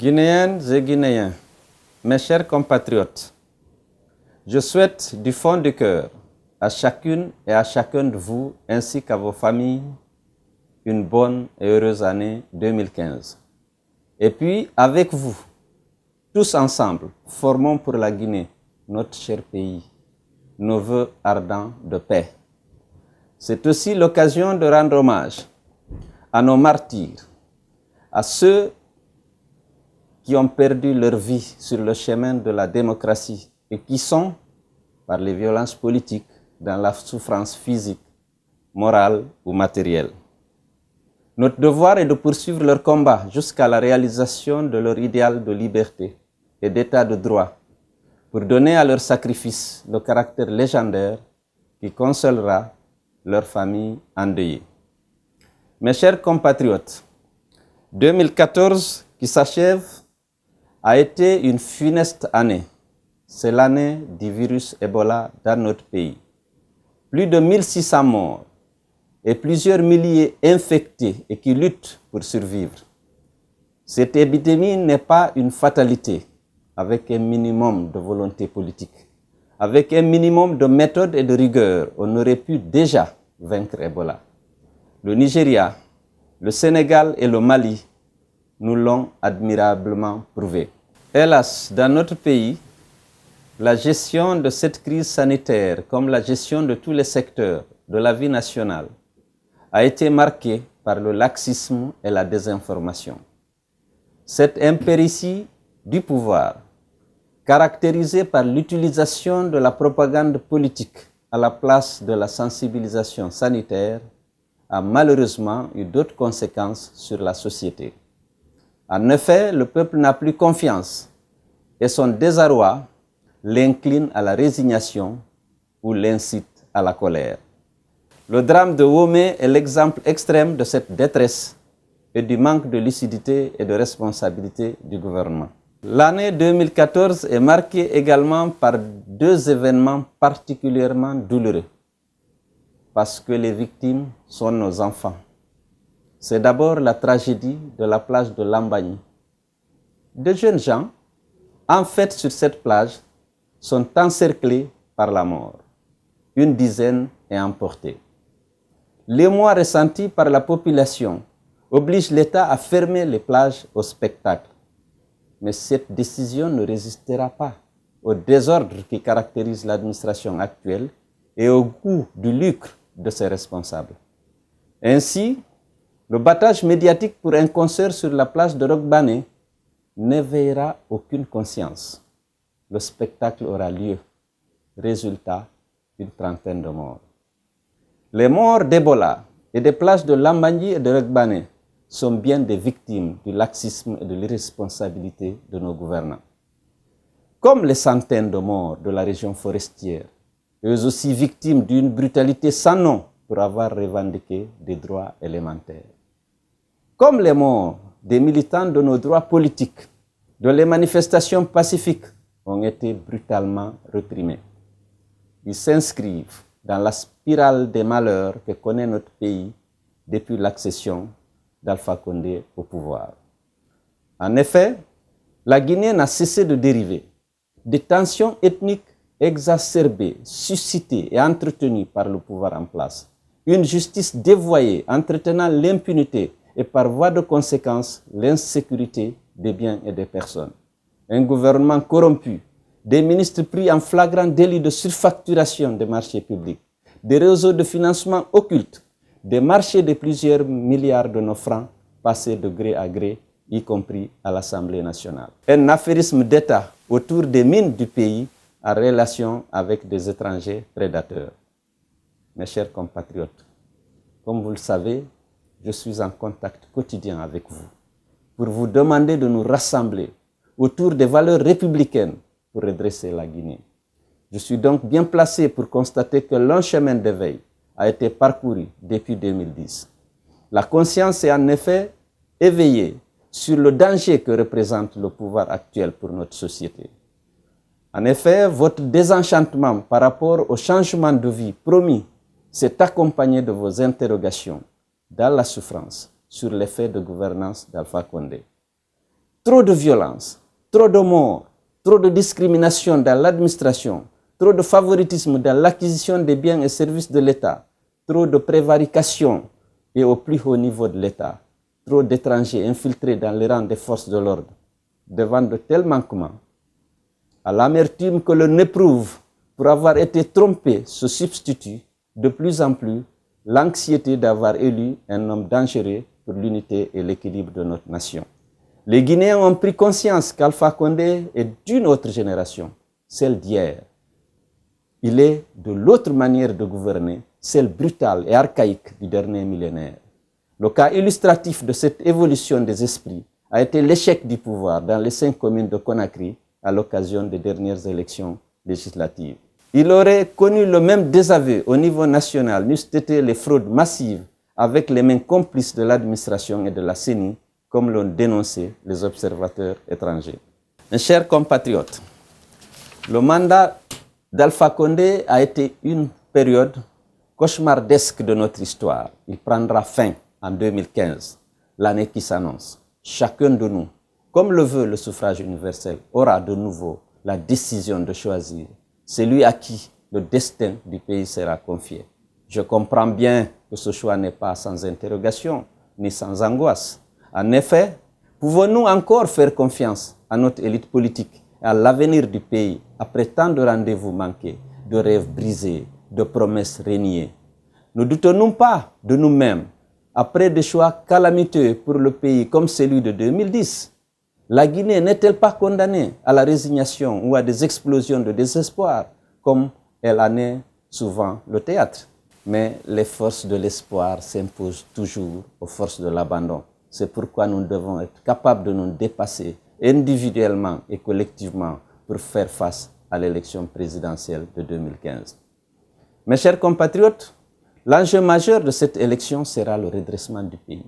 Guinéennes et Guinéens, mes chers compatriotes, je souhaite du fond du cœur à chacune et à chacun de vous ainsi qu'à vos familles une bonne et heureuse année 2015. Et puis, avec vous, tous ensemble, formons pour la Guinée, notre cher pays, nos vœux ardents de paix. C'est aussi l'occasion de rendre hommage à nos martyrs, à ceux qui ont perdu leur vie sur le chemin de la démocratie et qui sont, par les violences politiques, dans la souffrance physique, morale ou matérielle. Notre devoir est de poursuivre leur combat jusqu'à la réalisation de leur idéal de liberté et d'état de droit pour donner à leur sacrifice le caractère légendaire qui consolera leur famille endeuillée. Mes chers compatriotes, 2014 qui s'achève a été une funeste année. C'est l'année du virus Ebola dans notre pays. Plus de 1600 morts et plusieurs milliers infectés et qui luttent pour survivre. Cette épidémie n'est pas une fatalité, avec un minimum de volonté politique. Avec un minimum de méthode et de rigueur, on aurait pu déjà vaincre Ebola. Le Nigeria, le Sénégal et le Mali nous l'ont admirablement prouvé. Hélas, dans notre pays, la gestion de cette crise sanitaire, comme la gestion de tous les secteurs de la vie nationale, a été marquée par le laxisme et la désinformation. Cette impéritie du pouvoir, caractérisée par l'utilisation de la propagande politique à la place de la sensibilisation sanitaire, a malheureusement eu d'autres conséquences sur la société. En effet, le peuple n'a plus confiance et son désarroi l'incline à la résignation ou l'incite à la colère. Le drame de Womé est l'exemple extrême de cette détresse et du manque de lucidité et de responsabilité du gouvernement. L'année 2014 est marquée également par deux événements particulièrement douloureux parce que les victimes sont nos enfants. C'est d'abord la tragédie de la plage de Lambagne. De jeunes gens, en fait sur cette plage, sont encerclés par la mort. Une dizaine est emportée. L'émoi ressenti par la population oblige l'État à fermer les plages au spectacle. Mais cette décision ne résistera pas au désordre qui caractérise l'administration actuelle et au goût du lucre de ses responsables. Ainsi, le battage médiatique pour un concert sur la plage de Rogbane n'éveillera aucune conscience. Le spectacle aura lieu. Résultat, une trentaine de morts. Les morts d'Ebola et des plages de Lambagne et de Rogbane sont bien des victimes du laxisme et de l'irresponsabilité de nos gouvernants. Comme les centaines de morts de la région forestière, eux aussi victimes d'une brutalité sans nom pour avoir revendiqué des droits élémentaires. Comme les morts des militants de nos droits politiques, dont les manifestations pacifiques ont été brutalement réprimées. Ils s'inscrivent dans la spirale des malheurs que connaît notre pays depuis l'accession d'Alpha Condé au pouvoir. En effet, la Guinée n'a cessé de dériver. Des tensions ethniques exacerbées, suscitées et entretenues par le pouvoir en place. Une justice dévoyée, entretenant l'impunité et par voie de conséquence, l'insécurité des biens et des personnes. Un gouvernement corrompu, des ministres pris en flagrant délit de surfacturation des marchés publics, des réseaux de financement occultes, des marchés de plusieurs milliards de nos francs passés de gré à gré, y compris à l'Assemblée nationale. Un affairisme d'État autour des mines du pays en relation avec des étrangers prédateurs. Mes chers compatriotes, comme vous le savez, je suis en contact quotidien avec vous pour vous demander de nous rassembler autour des valeurs républicaines pour redresser la Guinée. Je suis donc bien placé pour constater que long chemin d'éveil a été parcouru depuis 2010. La conscience est en effet éveillée sur le danger que représente le pouvoir actuel pour notre société. En effet, votre désenchantement par rapport au changement de vie promis s'est accompagné de vos interrogations dans la souffrance sur l'effet de gouvernance d'Alpha Condé. trop de violence, trop de morts, trop de discrimination dans l'administration, trop de favoritisme dans l'acquisition des biens et services de l'État, trop de prévarication et au plus haut niveau de l'État, trop d'étrangers infiltrés dans les rangs des forces de l'ordre. Devant de tels manquements, à l'amertume que l'on éprouve pour avoir été trompé se substitue de plus en plus l'anxiété d'avoir élu un homme dangereux pour l'unité et l'équilibre de notre nation. Les Guinéens ont pris conscience qu'Alpha Condé est d'une autre génération, celle d'hier. Il est de l'autre manière de gouverner, celle brutale et archaïque du dernier millénaire. Le cas illustratif de cette évolution des esprits a été l'échec du pouvoir dans les 5 communes de Conakry à l'occasion des dernières élections législatives. Il aurait connu le même désaveu au niveau national, n'eussent été les fraudes massives avec les mains complices de l'administration et de la CENI, comme l'ont dénoncé les observateurs étrangers. Mes chers compatriotes, le mandat d'Alpha Condé a été une période cauchemardesque de notre histoire. Il prendra fin en 2015, l'année qui s'annonce. Chacun de nous, comme le veut le suffrage universel, aura de nouveau la décision de choisir celui à qui le destin du pays sera confié. Je comprends bien que ce choix n'est pas sans interrogation, ni sans angoisse. En effet, pouvons-nous encore faire confiance à notre élite politique et à l'avenir du pays après tant de rendez-vous manqués, de rêves brisés, de promesses reniées? Ne doutons-nous pas de nous-mêmes après des choix calamiteux pour le pays comme celui de 2010? La Guinée n'est-elle pas condamnée à la résignation ou à des explosions de désespoir, comme elle en est souvent le théâtre? Mais les forces de l'espoir s'imposent toujours aux forces de l'abandon. C'est pourquoi nous devons être capables de nous dépasser individuellement et collectivement pour faire face à l'élection présidentielle de 2015. Mes chers compatriotes, l'enjeu majeur de cette élection sera le redressement du pays.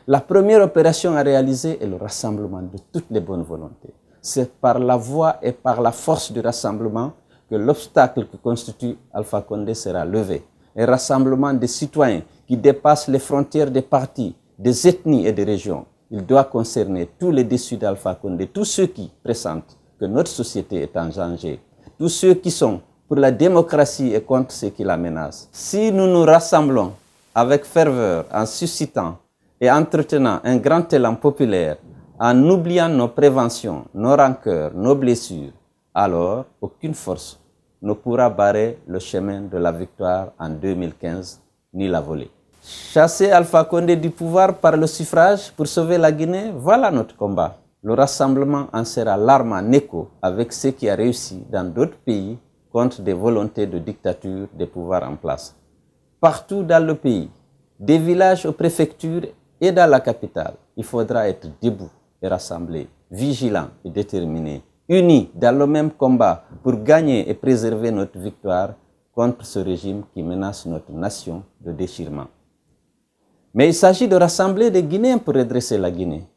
La première opération à réaliser est le rassemblement de toutes les bonnes volontés. C'est par la voie et par la force du rassemblement que l'obstacle que constitue Alpha Condé sera levé. Un rassemblement des citoyens qui dépasse les frontières des partis, des ethnies et des régions. Il doit concerner tous les déçus d'Alpha Condé, tous ceux qui pressentent que notre société est en danger, tous ceux qui sont pour la démocratie et contre ceux qui la menacent. Si nous nous rassemblons avec ferveur en suscitant et entretenant un grand élan populaire, en oubliant nos préventions, nos rancœurs, nos blessures, alors aucune force ne pourra barrer le chemin de la victoire en 2015, ni la voler. Chasser Alpha Condé du pouvoir par le suffrage pour sauver la Guinée, voilà notre combat. Le rassemblement en sera l'arme en écho avec ce qui a réussi dans d'autres pays contre des volontés de dictature des pouvoirs en place. Partout dans le pays, des villages aux préfectures et dans la capitale, il faudra être debout et rassemblé, vigilant et déterminé, unis dans le même combat pour gagner et préserver notre victoire contre ce régime qui menace notre nation de déchirement. Mais il s'agit de rassembler des Guinéens pour redresser la Guinée.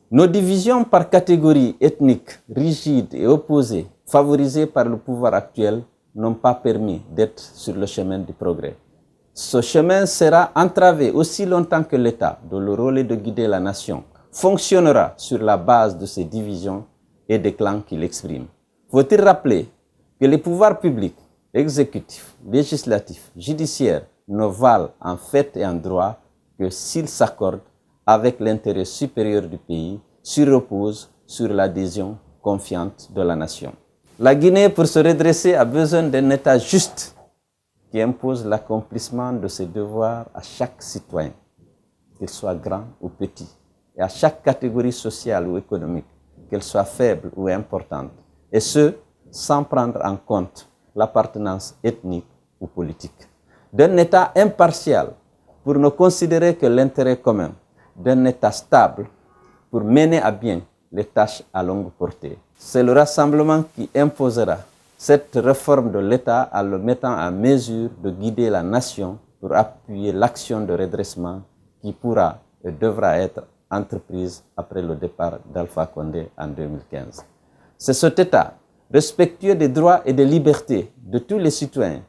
Nos divisions par catégories ethniques, rigides et opposées, favorisées par le pouvoir actuel, n'ont pas permis d'être sur le chemin du progrès. Ce chemin sera entravé aussi longtemps que l'État, dont le rôle est de guider la nation, fonctionnera sur la base de ces divisions et des clans qu'il exprime. Faut-il rappeler que les pouvoirs publics, exécutifs, législatifs, judiciaires, ne valent en fait et en droit que s'ils s'accordent avec l'intérêt supérieur du pays, s'y reposent sur l'adhésion confiante de la nation. La Guinée, pour se redresser, a besoin d'un État juste qui impose l'accomplissement de ses devoirs à chaque citoyen, qu'il soit grand ou petit, et à chaque catégorie sociale ou économique, qu'elle soit faible ou importante, et ce, sans prendre en compte l'appartenance ethnique ou politique. D'un État impartial pour ne considérer que l'intérêt commun, d'un État stable pour mener à bien les tâches à longue portée. C'est le rassemblement qui imposera cette réforme de l'État en le mettant en mesure de guider la nation pour appuyer l'action de redressement qui pourra et devra être entreprise après le départ d'Alpha Condé en 2015. C'est cet État, respectueux des droits et des libertés de tous les citoyens,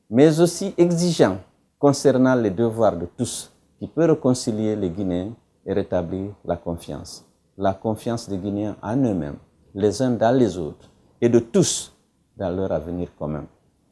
mais aussi exigeant concernant les devoirs de tous, qui peut réconcilier les Guinéens et rétablir la confiance. la confiance des Guinéens en eux-mêmes, les uns dans les autres, et de tous dans leur avenir commun.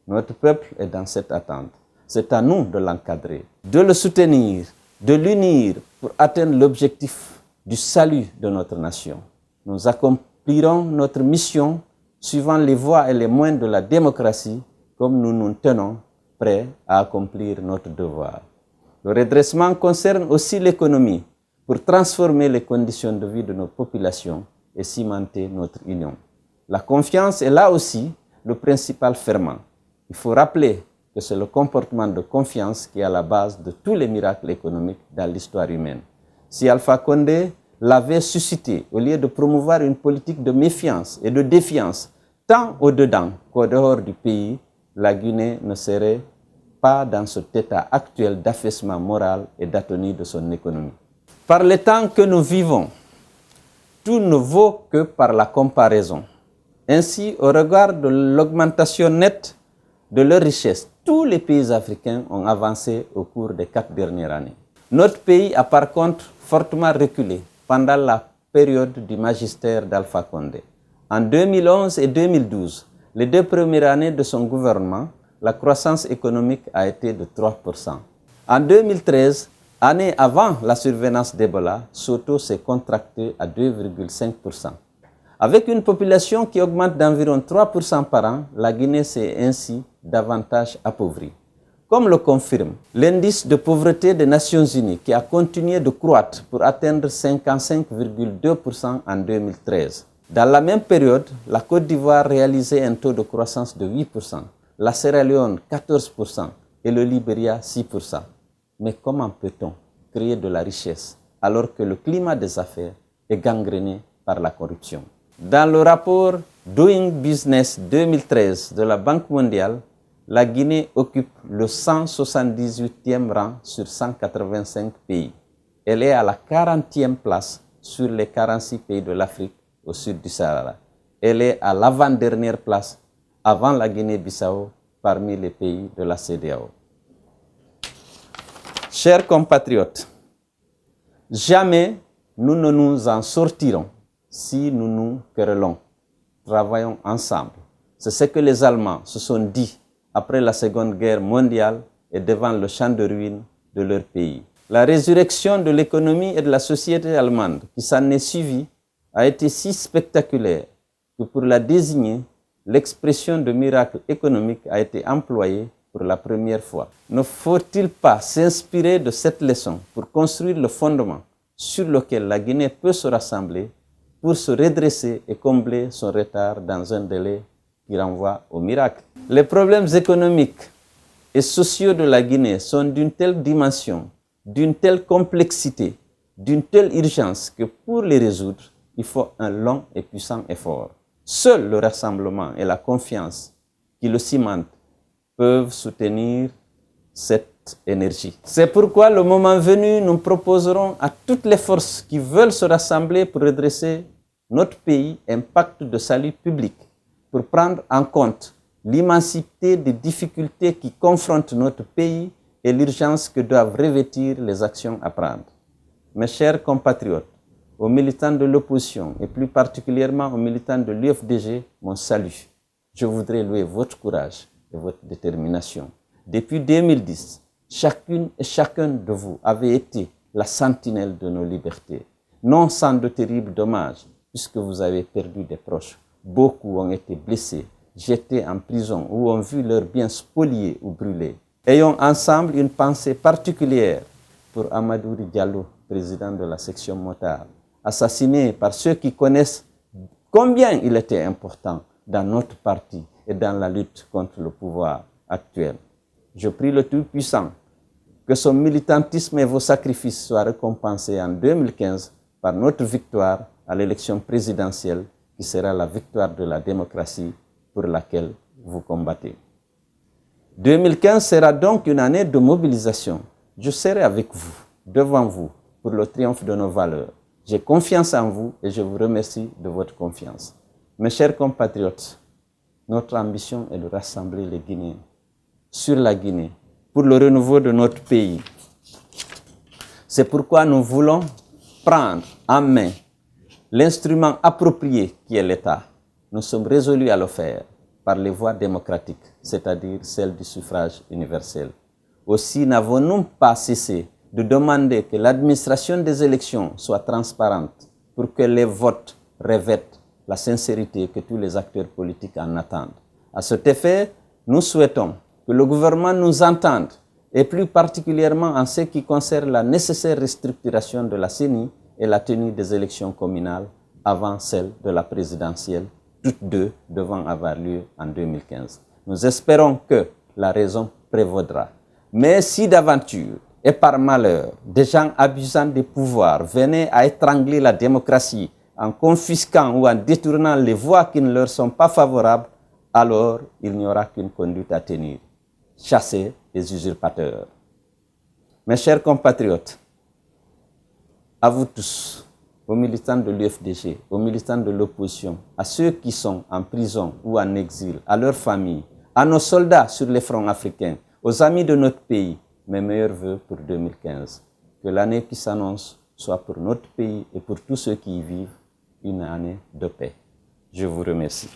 Notre peuple est dans cette attente. C'est à nous de l'encadrer, de le soutenir, de l'unir pour atteindre l'objectif du salut de notre nation. Nous accomplirons notre mission suivant les voies et les moyens de la démocratie, comme nous nous tenons prêts à accomplir notre devoir. Le redressement concerne aussi l'économie pour transformer les conditions de vie de nos populations et cimenter notre union. La confiance est là aussi le principal ferment. Il faut rappeler que c'est le comportement de confiance qui est à la base de tous les miracles économiques dans l'histoire humaine. Si Alpha Condé l'avait suscité, au lieu de promouvoir une politique de méfiance et de défiance, tant au-dedans qu'au dehors du pays, la Guinée ne serait pas dans cet état actuel d'affaissement moral et d'atonie de son économie. Par les temps que nous vivons, tout ne vaut que par la comparaison. Ainsi, au regard de l'augmentation nette de leurs richesses, tous les pays africains ont avancé au cours des 4 dernières années. Notre pays a par contre fortement reculé pendant la période du magistère d'Alpha Condé. En 2011 et 2012, les 2 premières années de son gouvernement, la croissance économique a été de 3%. En 2013, année avant la survenance d'Ebola, ce taux s'est contracté à 2,5%. Avec une population qui augmente d'environ 3% par an, la Guinée s'est ainsi davantage appauvrie. Comme le confirme l'indice de pauvreté des Nations Unies qui a continué de croître pour atteindre 55,2% en 2013. Dans la même période, la Côte d'Ivoire réalisait un taux de croissance de 8%, la Sierra Leone 14% et le Libéria 6%. Mais comment peut-on créer de la richesse alors que le climat des affaires est gangréné par la corruption? Dans le rapport Doing Business 2013 de la Banque mondiale, la Guinée occupe le 178e rang sur 185 pays. Elle est à la 40e place sur les 46 pays de l'Afrique au sud du Sahara. Elle est à l'avant-dernière place avant la Guinée-Bissau parmi les pays de la CEDEAO. Chers compatriotes, jamais nous ne nous en sortirons si nous nous querellons. Travaillons ensemble. C'est ce que les Allemands se sont dit après la Seconde Guerre mondiale et devant le champ de ruines de leur pays. La résurrection de l'économie et de la société allemande qui s'en est suivie a été si spectaculaire que pour la désigner, l'expression de miracle économique a été employée pour la première fois. Ne faut-il pas s'inspirer de cette leçon pour construire le fondement sur lequel la Guinée peut se rassembler pour se redresser et combler son retard dans un délai qui renvoie au miracle? Les problèmes économiques et sociaux de la Guinée sont d'une telle dimension, d'une telle complexité, d'une telle urgence que pour les résoudre, il faut un long et puissant effort. Seul le rassemblement et la confiance qui le cimentent peuvent soutenir cette énergie. C'est pourquoi, le moment venu, nous proposerons à toutes les forces qui veulent se rassembler pour redresser notre pays un pacte de salut public, pour prendre en compte l'immensité des difficultés qui confrontent notre pays et l'urgence que doivent revêtir les actions à prendre. Mes chers compatriotes, aux militants de l'opposition et plus particulièrement aux militants de l'UFDG, mon salut. Je voudrais louer votre courage et votre détermination. Depuis 2010, chacune et chacun de vous avait été la sentinelle de nos libertés. Non sans de terribles dommages, puisque vous avez perdu des proches. Beaucoup ont été blessés, jetés en prison ou ont vu leurs biens spoliés ou brûlés. Ayons ensemble une pensée particulière pour Amadou Diallo, président de la section Motard, assassiné par ceux qui connaissent combien il était important dans notre parti et dans la lutte contre le pouvoir actuel. Je prie le Tout-Puissant que son militantisme et vos sacrifices soient récompensés en 2015 par notre victoire à l'élection présidentielle qui sera la victoire de la démocratie pour laquelle vous combattez. 2015 sera donc une année de mobilisation. Je serai avec vous, devant vous, pour le triomphe de nos valeurs. J'ai confiance en vous et je vous remercie de votre confiance. Mes chers compatriotes, notre ambition est de rassembler les Guinéens sur la Guinée pour le renouveau de notre pays. C'est pourquoi nous voulons prendre en main l'instrument approprié qui est l'État, nous sommes résolus à le faire par les voies démocratiques, c'est-à-dire celle du suffrage universel. Aussi n'avons-nous pas cessé de demander que l'administration des élections soit transparente pour que les votes revêtent la sincérité que tous les acteurs politiques en attendent. À cet effet, nous souhaitons que le gouvernement nous entende, et plus particulièrement en ce qui concerne la nécessaire restructuration de la CENI et la tenue des élections communales avant celle de la présidentielle, toutes deux devant avoir lieu en 2015. Nous espérons que la raison prévaudra. Mais si d'aventure et par malheur, des gens abusant des pouvoirs venaient à étrangler la démocratie en confisquant ou en détournant les voix qui ne leur sont pas favorables, alors il n'y aura qu'une conduite à tenir: chasser les usurpateurs. Mes chers compatriotes, à vous tous, aux militants de l'UFDG, aux militants de l'opposition, à ceux qui sont en prison ou en exil, à leurs familles, à nos soldats sur les fronts africains, aux amis de notre pays, mes meilleurs vœux pour 2015. Que l'année qui s'annonce soit pour notre pays et pour tous ceux qui y vivent une année de paix. Je vous remercie.